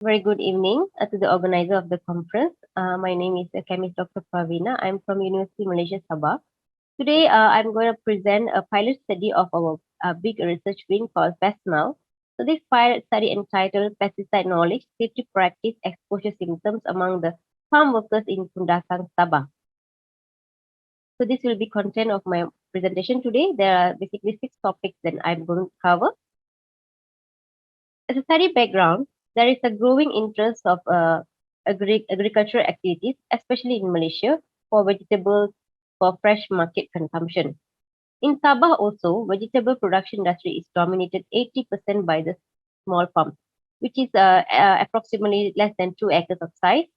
Very good evening to the organizer of the conference. My name is chemist Dr.Pravina. I'm from University Malaysia Sabah. Today, I'm going to present a pilot study of our big research wing called PESMAL. So this pilot study entitled Pesticide Knowledge, Safety Practice, Exposure Symptoms among the farm workers in Kundasang Sabah. So this will be content of my presentation today. There are basically 6 topics that I'm going to cover. As a study background, there is a growing interest of agricultural activities, especially in Malaysia, for vegetables for fresh market consumption. In Sabah also, vegetable production industry is dominated 80% by the small farms, which is approximately less than 2 acres of size,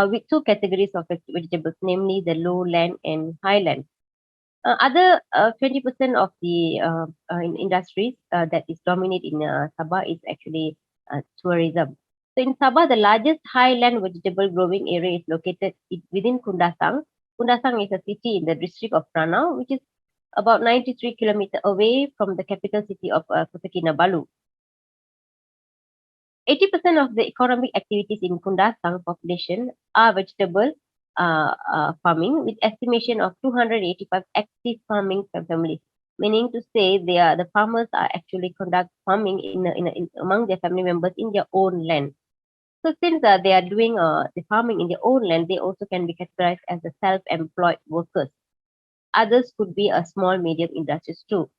with 2 categories of vegetables, namely the lowland and highland. Other 20% of the industries that is dominate in Sabah is actually tourism. So in Sabah, the largest highland vegetable growing area is located within Kundasang. Kundasang is a city in the district of Ranau, which is about 93 kilometers away from the capital city of Kota Kinabalu. 80% of the economic activities in Kundasang population are vegetable farming, with estimation of 285 active farming families. Meaning to say, the farmers are actually conduct farming in among their family members in their own land. So since they are doing the farming in their own land, they also can be categorized as the self-employed workers. Others could be a small medium industries too.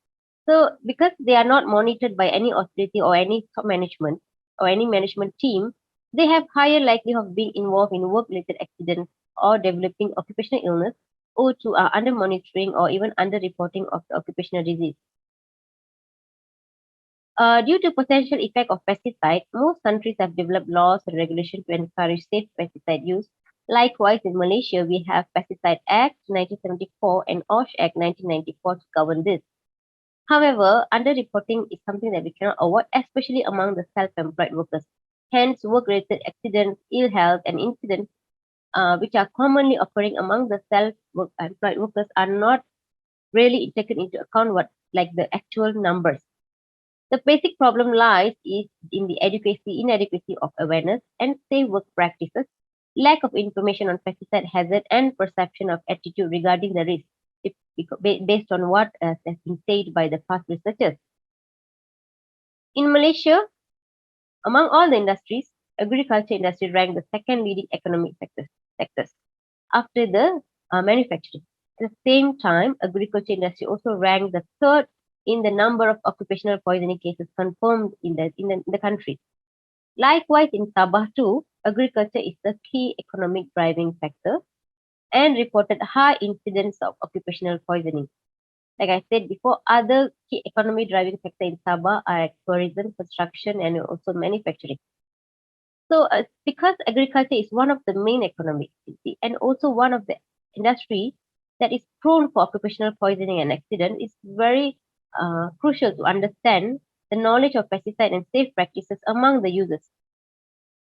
So because they are not monitored by any authority or any top management or any management team, they have higher likelihood of being involved in work-related accidents or developing occupational illness or to under monitoring or even under reporting of the occupational disease. Due to potential effect of pesticide, most countries have developed laws and regulations to encourage safe pesticide use. Likewise, in Malaysia, we have Pesticide Act 1974 and OSH Act 1994 to govern this. However, underreporting is something that we cannot avoid, especially among the self-employed workers. Hence, work-related accidents, ill health, and incidents which are commonly occurring among the self-employed workers are not really taken into account like the actual numbers. The basic problem lies is in the inadequacy of awareness and safe work practices, lack of information on pesticide hazard, and perception of attitude regarding the risk, based on what has been said by the past researchers. In Malaysia, among all the industries, agriculture industry ranked the second leading economic sectors after the manufacturing. At the same time, agriculture industry also ranked the third in the number of occupational poisoning cases confirmed in the country. Likewise, in Sabah too, agriculture is the key economic driving factor and reported high incidence of occupational poisoning. Like I said before, other key economic driving factors in Sabah are tourism, construction, and also manufacturing. So, because agriculture is one of the main economic activity and also one of the industry that is prone for occupational poisoning and accident, it's very crucial to understand the knowledge of pesticide and safe practices among the users,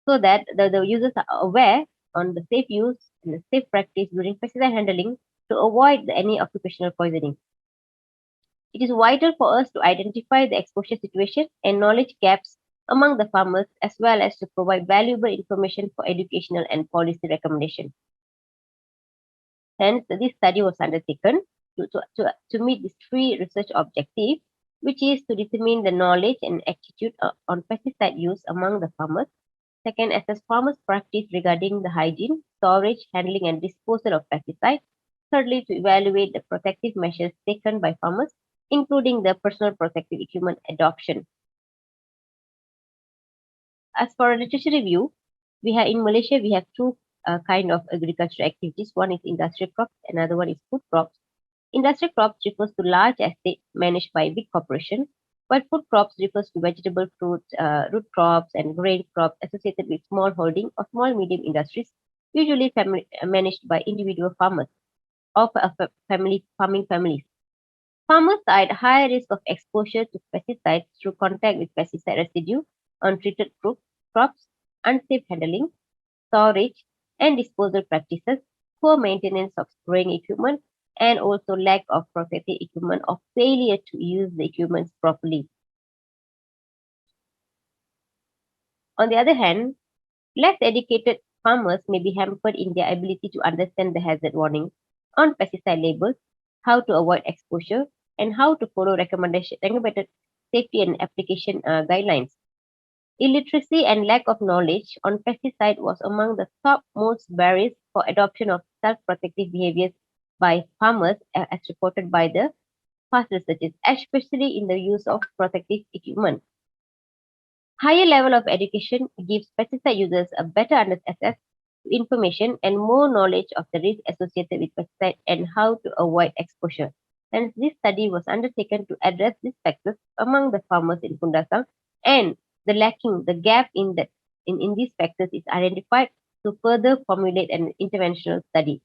so that the users are aware on the safe use and the safe practice during pesticide handling to avoid any occupational poisoning. It is vital for us to identify the exposure situation and knowledge gaps among the farmers, as well as to provide valuable information for educational and policy recommendation. Hence, this study was undertaken to meet these 3 research objectives, which is to determine the knowledge and attitude on pesticide use among the farmers. Second, assess farmers' practice regarding the hygiene, storage, handling, and disposal of pesticides. Thirdly, to evaluate the protective measures taken by farmers, including the personal protective equipment adoption. As for a literature review, in Malaysia, we have 2 kind of agricultural activities. One is industrial crops, another one is food crops. Industrial crops refers to large estates managed by big corporations, while food crops refers to vegetable, fruits, root crops, and grain crops associated with small holding or small medium industries, usually managed by individual farmers or farming families. Farmers are at high risk of exposure to pesticides through contact with pesticide residue on treated crops, unsafe handling, storage, and disposal practices, poor maintenance of spraying equipment, and also lack of protective equipment or failure to use the equipment properly. On the other hand, Less educated farmers may be hampered in their ability to understand the hazard warnings on pesticide labels, how to avoid exposure, and how to follow recommended safety and application guidelines. Illiteracy and lack of knowledge on pesticide was among the top most barriers for adoption of self-protective behaviors by farmers, as reported by the past researchers, especially in the use of protective equipment. Higher level of education gives pesticide users a better access to information and more knowledge of the risk associated with pesticide and how to avoid exposure. Hence, this study was undertaken to address these factors among the farmers in Kundasang, and the gap in these factors is identified to further formulate an interventional study.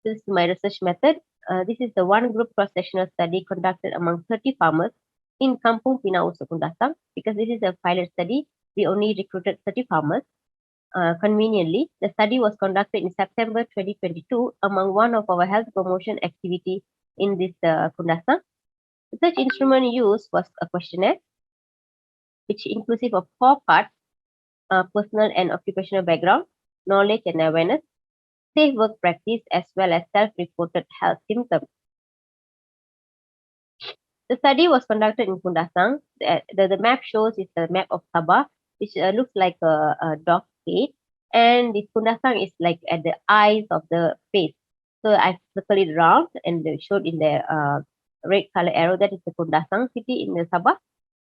This is my research method. This is the one group cross-sectional study conducted among 30 farmers in Kampung Pinau, Kundasang. Because this is a pilot study, we only recruited 30 farmers. Conveniently, the study was conducted in September 2022 among one of our health promotion activity in this Kundasang. The such instrument used was a questionnaire, which inclusive of 4 parts: personal and occupational background, knowledge and awareness, safe work practice, as well as self-reported health symptoms. The study was conducted in Kundasang. The map shows is the map of Sabah, which looks like a dog head, and this Kundasang is like at the eyes of the face. So I circled it round and they showed in the red color arrow that is the Kundasang city in the Sabah.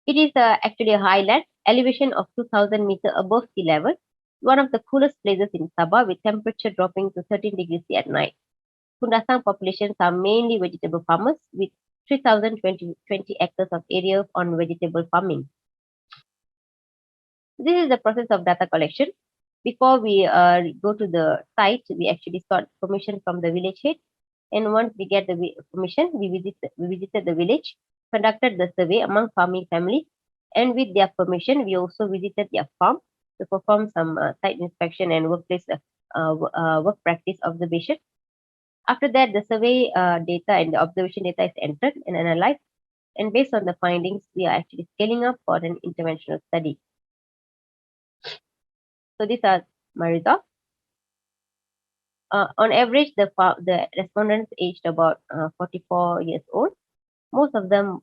It is actually a highland elevation of 2,000 meters above sea level, one of the coolest places in Sabah with temperature dropping to 13 degrees C at night. Kundasang populations are mainly vegetable farmers with 3,020 hectares of area on vegetable farming. This is the process of data collection. Before we go to the site, we actually sought permission from the village head. And once we get the permission, we visited the village, conducted the survey among farming families, and with their permission, we also visited their farm to perform some site inspection and workplace work practice observation. After that, the survey data and the observation data is entered and analyzed, and based on the findings, we are actually scaling up for an interventional study. So these are my results. On average, the respondents aged about 44 years old. Most of them,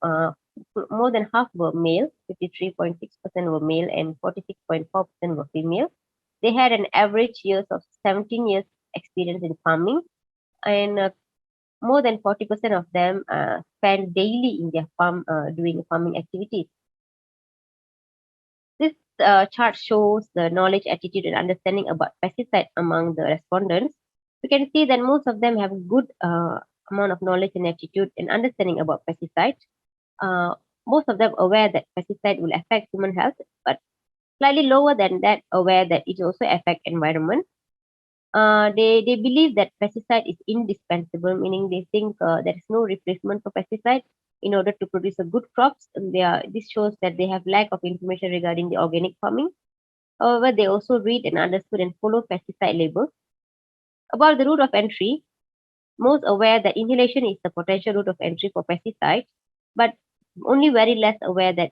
more than half were male, 53.6% were male and 46.4% were female. They had an average years of 17 years experience in farming, and more than 40% of them spend daily in their farm doing farming activities. This chart shows the knowledge, attitude, and understanding about pesticide among the respondents. We can see that most of them have good amount of knowledge and attitude and understanding about pesticide. Most of them aware that pesticide will affect human health, but slightly lower than that aware that it also affect environment. They believe that pesticide is indispensable, meaning they think there is no replacement for pesticide in order to produce a good crops. And this shows that they have lack of information regarding the organic farming. However, they also read and understood and follow pesticide labels. About the route of entry, most aware that inhalation is the potential route of entry for pesticide, but only very less aware that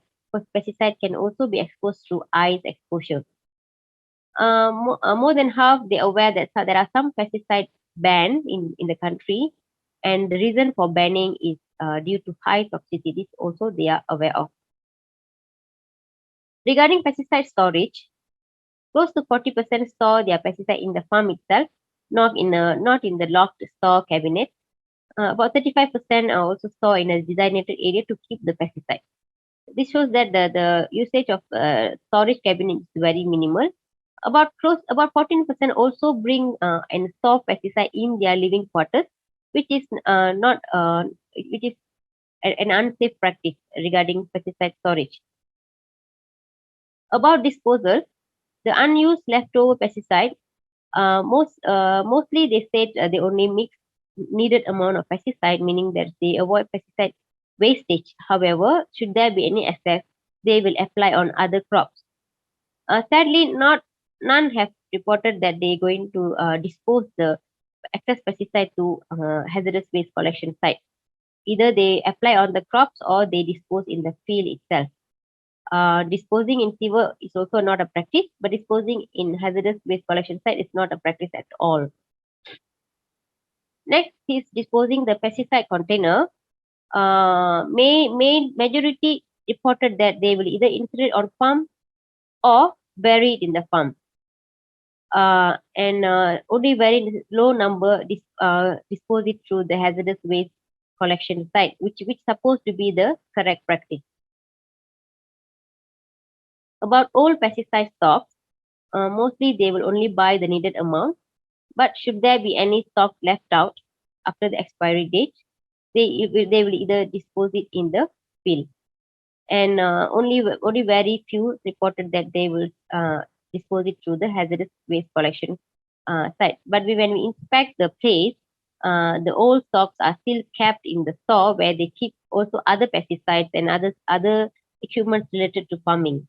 pesticide can also be exposed through eyes exposure. More than half they aware that there are some pesticide banned in the country, and the reason for banning is due to high toxicity. Also, they are aware of. Regarding pesticide storage, close to 40% store their pesticide in the farm itself, not in the locked store cabinet. About 35% are also stored in a designated area to keep the pesticide. This shows that the usage of storage cabinet is very minimal. About 14% also bring and store pesticide in their living quarters, which is which is an unsafe practice regarding pesticide storage. About disposal, the unused leftover pesticide, mostly they said they only mix needed amount of pesticide, meaning that they avoid pesticide wastage. However, should there be any excess, they will apply on other crops. Sadly, none have reported that they're going to dispose the excess pesticide to hazardous waste collection site. Either they apply on the crops or they dispose in the field itself. Disposing in sewer is also not a practice, but disposing in hazardous waste collection site is not a practice at all. Next is disposing the pesticide container. Majority reported that they will either insert it on farm or bury it in the farm. Only very low number dispose it through the hazardous waste collection site, which supposed to be the correct practice. About all pesticide stocks, mostly they will only buy the needed amount, but should there be any stock left out after the expiry date, they will either dispose it in the field. And only very few reported that they will dispose it through the hazardous waste collection site. But when we inspect the place, the old stocks are still kept in the store where they keep also other pesticides and other equipment related to farming.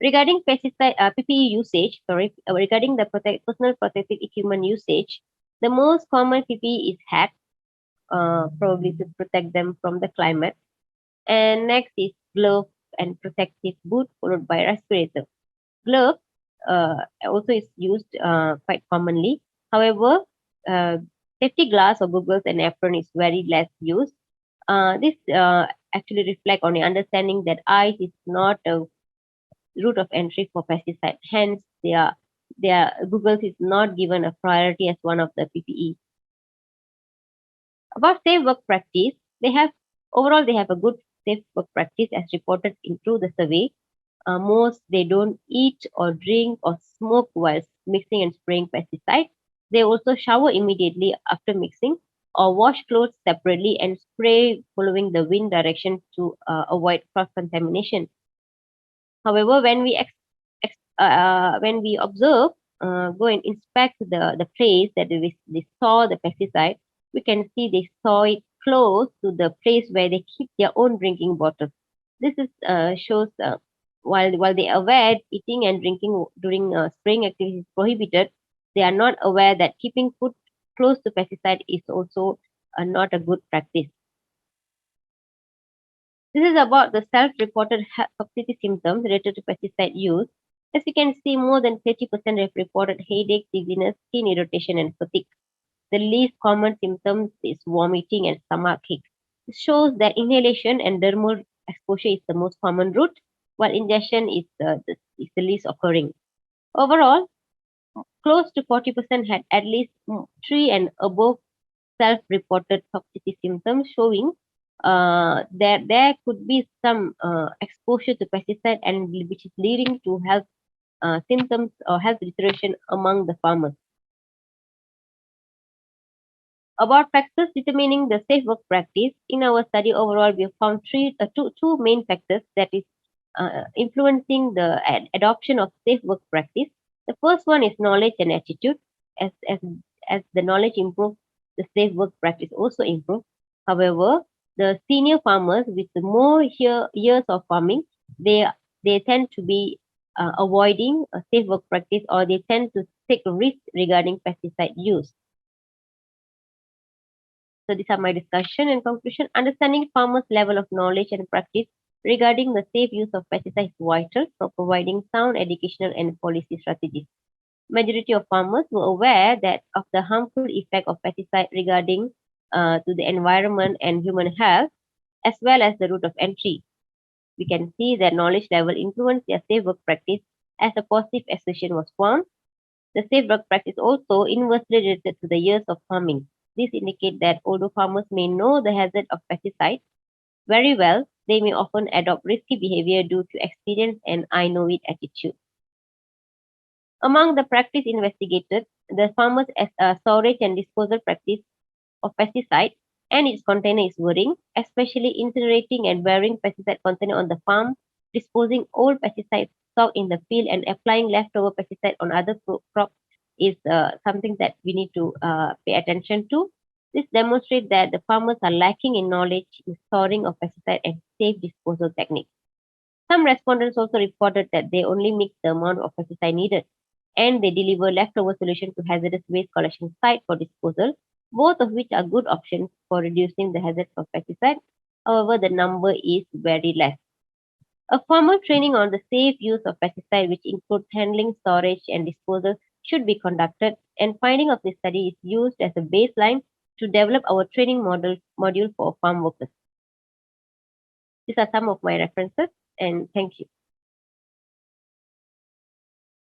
Regarding pesticide PPE usage, regarding the personal protective equipment usage, the most common PPE is hat, probably to protect them from the climate. And next is glove and protective boot, followed by respirator. Glove also is used quite commonly. However, safety glass or goggles and apron is very less used. This actually reflect on the understanding that eyes is not a route of entry for pesticide. Hence, their goggles is not given a priority as one of the PPE. About safe work practice, they have a good safe work practice as reported through the survey. Most they don't eat or drink or smoke while mixing and spraying pesticides. They also shower immediately after mixing or wash clothes separately and spray following the wind direction to avoid cross contamination. However, when we observe, go and inspect the place that they saw the pesticide, we can see they saw it close to the place where they keep their own drinking bottles. This is shows while they are aware eating and drinking during spraying activities is prohibited, they are not aware that keeping food close to pesticide is also not a good practice. This is about the self-reported toxicity symptoms related to pesticide use. As you can see, more than 30% have reported headache, dizziness, skin irritation, and fatigue. The least common symptoms is vomiting and stomachache. This shows that inhalation and dermal exposure is the most common route, while ingestion is the least occurring. Overall, close to 40% had at least 3 and above self-reported toxicity symptoms, showing that there could be some exposure to pesticide and which is leading to health symptoms or health deterioration among the farmers. About factors determining the safe work practice, in our study overall, we have found two main factors that is influencing the adoption of safe work practice. The first one is knowledge and attitude. As the knowledge improves, the safe work practice also improves. However, the senior farmers with more years of farming, they tend to be avoiding a safe work practice, or they tend to take risks regarding pesticide use. So these are my discussion and conclusion. Understanding farmers' level of knowledge and practice regarding the safe use of pesticides is vital for providing sound educational and policy strategies. Majority of farmers were aware that of the harmful effect of pesticide regarding to the environment and human health, as well as the route of entry. We can see that knowledge level influenced their safe work practice as a positive association was found. The safe work practice also inversely related to the years of farming. This indicates that although farmers may know the hazard of pesticides very well, they may often adopt risky behavior due to experience and I know it attitude. Among the practice investigated, the farmers' storage and disposal practice of pesticide and its container is worrying, especially incinerating and burying pesticide container on the farm, disposing old pesticide stock in the field, and applying leftover pesticide on other crops is something that we need to pay attention to. This demonstrates that the farmers are lacking in knowledge in storing of pesticide and safe disposal techniques. Some respondents also reported that they only mix the amount of pesticide needed and they deliver leftover solution to hazardous waste collection site for disposal, both of which are good options for reducing the hazards of pesticide. However, the number is very less. A formal training on the safe use of pesticide, which includes handling, storage, and disposal, should be conducted, and finding of this study is used as a baseline to develop our training module for farm workers. These are some of my references, and thank you.